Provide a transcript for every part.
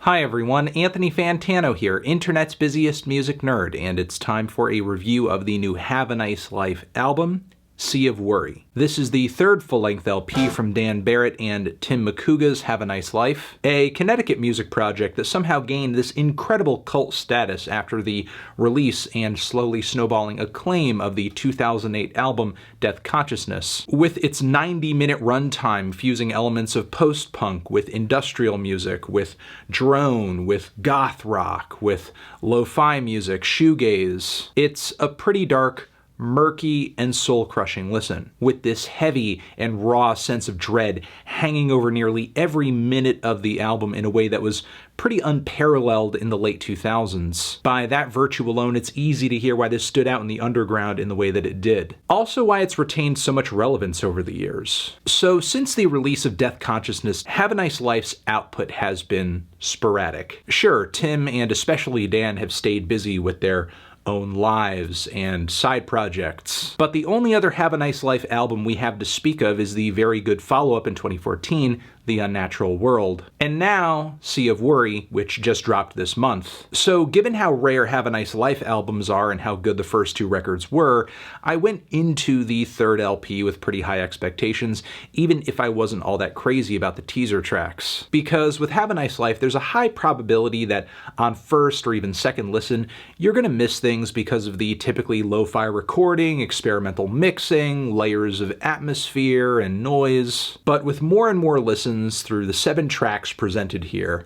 Hi everyone, Anthony Fantano here, internet's busiest music nerd, and it's time for a review of the new Have a Nice Life album, Sea of Worry. This is the third full-length LP from Dan Barrett and Tim McCouga's Have a Nice Life, a Connecticut music project that somehow gained this incredible cult status after the release and slowly snowballing acclaim of the 2008 album Death Consciousness, with its 90-minute runtime fusing elements of post-punk with industrial music, with drone, with goth rock, with lo-fi music, shoegaze. It's a pretty dark, murky, and soul-crushing listen, with this heavy and raw sense of dread hanging over nearly every minute of the album in a way that was pretty unparalleled in the late 2000s. By that virtue alone, it's easy to hear why this stood out in the underground in the way that it did. Also why it's retained so much relevance over the years. So since the release of Death Consciousness, Have a Nice Life's output has been sporadic. Sure, Tim and especially Dan have stayed busy with their own lives and side projects. But the only other Have a Nice Life album we have to speak of is the very good follow-up in 2014, The Unnatural World. And now, Sea of Worry, which just dropped this month. So given how rare Have a Nice Life albums are and how good the first two records were, I went into the third LP with pretty high expectations, even if I wasn't all that crazy about the teaser tracks. Because with Have a Nice Life, there's a high probability that on first or even second listen, you're gonna miss things because of the typically lo-fi recording, experimental mixing, layers of atmosphere and noise. But with more and more listens through the 7 tracks presented here,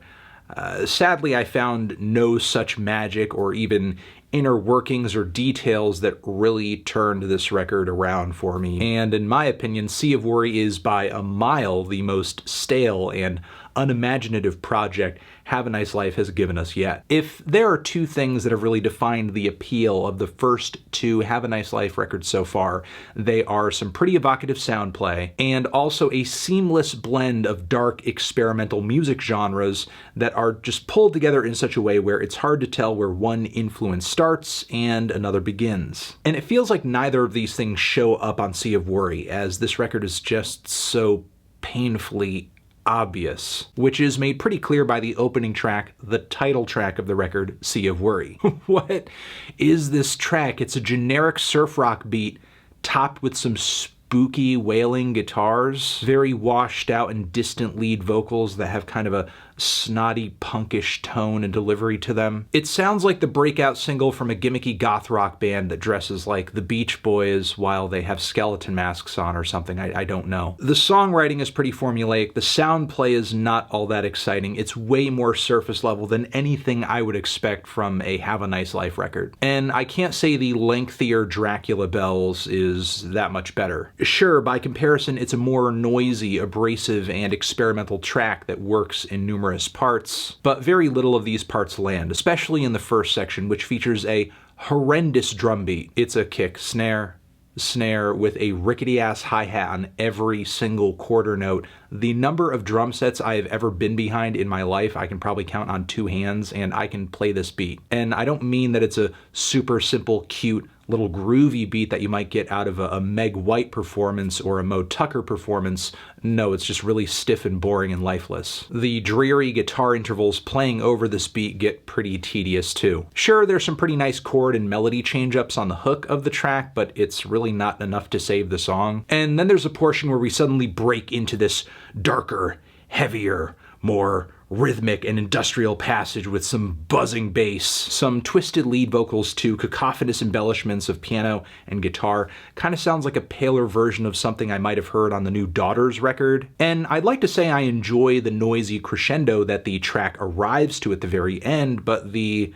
sadly I found no such magic or even inner workings or details that really turned this record around for me. And in my opinion, Sea of Worry is by a mile the most stale and unimaginative project Have a Nice Life has given us yet. If there are two things that have really defined the appeal of the first two Have a Nice Life records so far, they are some pretty evocative sound play and also a seamless blend of dark experimental music genres that are just pulled together in such a way where it's hard to tell where one influence starts and another begins. And it feels like neither of these things show up on Sea of Worry, as this record is just so painfully obvious, which is made pretty clear by the opening track, the title track of the record, Sea of Worry. What is this track? It's a generic surf rock beat topped with some spooky wailing guitars, very washed out and distant lead vocals that have kind of a snotty punkish tone and delivery to them. It sounds like the breakout single from a gimmicky goth rock band that dresses like the Beach Boys while they have skeleton masks on or something. I don't know. The songwriting is pretty formulaic. The sound play is not all that exciting. It's way more surface level than anything I would expect from a Have a Nice Life record. And I can't say the lengthier Dracula Bells is that much better. Sure, by comparison, it's a more noisy, abrasive, and experimental track that works in numerous parts, but very little of these parts land, especially in the first section, which features a horrendous drum beat. It's a kick, snare with a rickety-ass hi-hat on every single quarter note. The number of drum sets I have ever been behind in my life, I can probably count on 2 hands, and I can play this beat. And I don't mean that it's a super simple, cute, little groovy beat that you might get out of a Meg White performance or a Mo Tucker performance. No, it's just really stiff and boring and lifeless. The dreary guitar intervals playing over this beat get pretty tedious too. Sure, there's some pretty nice chord and melody change-ups on the hook of the track, but it's really not enough to save the song. And then there's a portion where we suddenly break into this darker, heavier, more rhythmic and industrial passage with some buzzing bass, some twisted lead vocals to cacophonous embellishments of piano and guitar. Kind of sounds like a paler version of something I might have heard on the new Daughters record. And I'd like to say I enjoy the noisy crescendo that the track arrives to at the very end, but the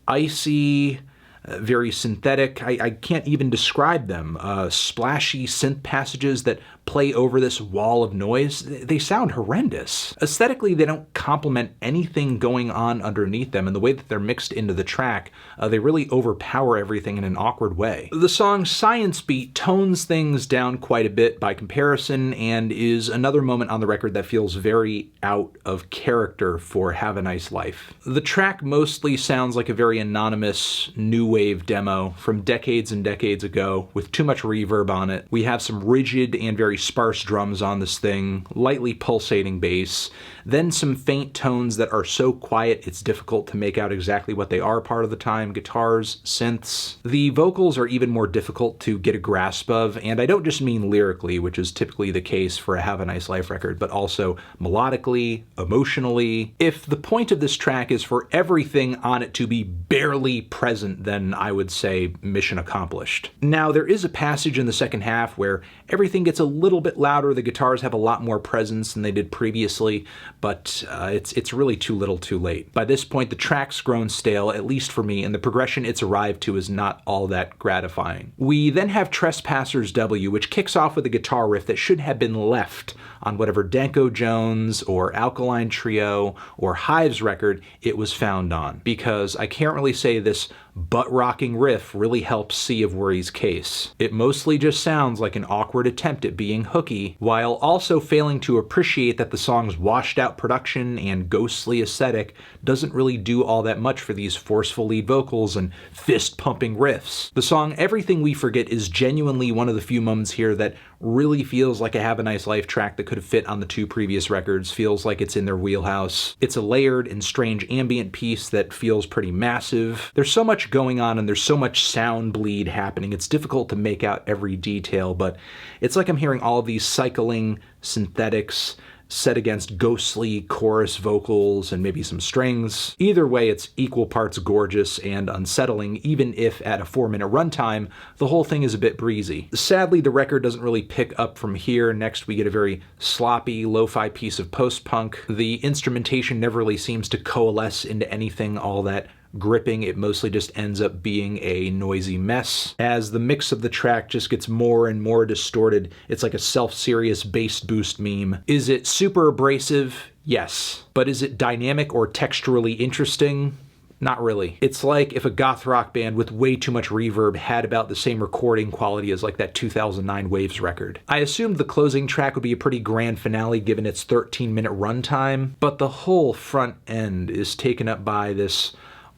icy, very synthetic, I can't even describe them, splashy synth passages that play over this wall of noise, they sound horrendous. Aesthetically, they don't complement anything going on underneath them, and the way that they're mixed into the track, they really overpower everything in an awkward way. The song Science Beat tones things down quite a bit by comparison, and is another moment on the record that feels very out of character for Have a Nice Life. The track mostly sounds like a very anonymous new wave demo from decades and decades ago with too much reverb on it. We have some rigid and very sparse drums on this thing, lightly pulsating bass, then some faint tones that are so quiet it's difficult to make out exactly what they are part of the time, guitars, synths. The vocals are even more difficult to get a grasp of, and I don't just mean lyrically, which is typically the case for a Have a Nice Life record, but also melodically, emotionally. If the point of this track is for everything on it to be barely present, then I would say mission accomplished. Now, there is a passage in the second half where everything gets a little bit louder, the guitars have a lot more presence than they did previously, but it's really too little too late. By this point, the track's grown stale, at least for me, and the progression it's arrived to is not all that gratifying. We then have Trespassers W, which kicks off with a guitar riff that should have been left on whatever Danko Jones or Alkaline Trio or Hives record it was found on, because I can't really say this butt-rocking riff really helps Sea of Worry's case. It mostly just sounds like an awkward attempt at being hooky, while also failing to appreciate that the song's washed-out production and ghostly aesthetic doesn't really do all that much for these forceful lead vocals and fist-pumping riffs. The song Everything We Forget is genuinely one of the few moments here that really feels like a Have a Nice Life track that could have fit on the two previous records, feels like it's in their wheelhouse. It's a layered and strange ambient piece that feels pretty massive. There's so much going on and there's so much sound bleed happening, it's difficult to make out every detail, but it's like I'm hearing all of these cycling synthetics set against ghostly chorus vocals and maybe some strings. Either way, it's equal parts gorgeous and unsettling, even if at a 4-minute runtime, the whole thing is a bit breezy. Sadly, the record doesn't really pick up from here. Next, we get a very sloppy, lo-fi piece of post-punk. The instrumentation never really seems to coalesce into anything all that gripping. It mostly just ends up being a noisy mess. As the mix of the track just gets more and more distorted, it's like a self-serious bass boost meme. Is it super abrasive? Yes. But is it dynamic or texturally interesting? Not really. It's like if a goth rock band with way too much reverb had about the same recording quality as like that 2009 Waves record. I assumed the closing track would be a pretty grand finale given its 13-minute runtime, but the whole front end is taken up by this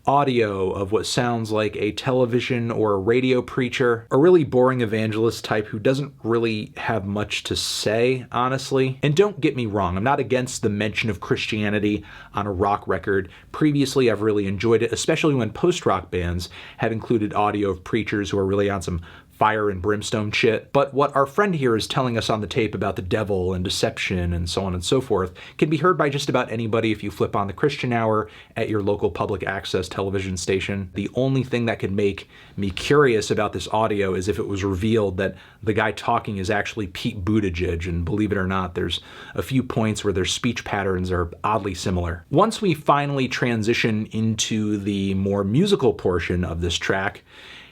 audio of what sounds like a television or a radio preacher, a really boring evangelist type who doesn't really have much to say, honestly. And don't get me wrong, I'm not against the mention of Christianity on a rock record. Previously, I've really enjoyed it, especially when post-rock bands have included audio of preachers who are really on some fire and brimstone shit. But what our friend here is telling us on the tape about the devil and deception and so on and so forth can be heard by just about anybody if you flip on the Christian Hour at your local public access television station. The only thing that could make me curious about this audio is if it was revealed that the guy talking is actually Pete Buttigieg, and believe it or not, there's a few points where their speech patterns are oddly similar. Once we finally transition into the more musical portion of this track,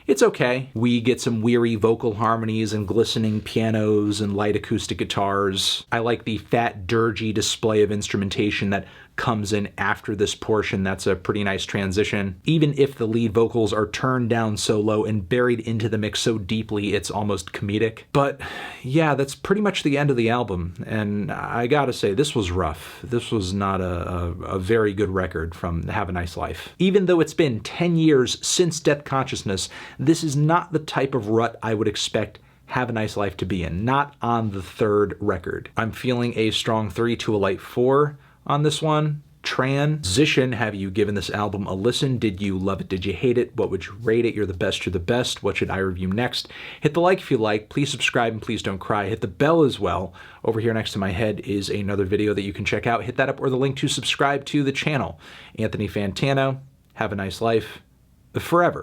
it's okay. We get some weary vocal harmonies and glistening pianos and light acoustic guitars. I like the fat, dirgy display of instrumentation that comes in after this portion. That's a pretty nice transition. Even if the lead vocals are turned down so low and buried into the mix so deeply, it's almost comedic. But yeah, that's pretty much the end of the album. And I gotta say, this was rough. This was not a very good record from Have a Nice Life. Even though it's been 10 years since Death Consciousness, this is not the type of rut I would expect Have a Nice Life to be in, not on the third record. I'm feeling a strong 3 to a light 4 on this one. Transition, have you given this album a listen? Did you love it? Did you hate it? What would you rate it? You're the best, you're the best. What should I review next? Hit the like if you like. Please subscribe and please don't cry. Hit the bell as well. Over here next to my head is another video that you can check out. Hit that up or the link to subscribe to the channel. Anthony Fantano, have a nice life forever.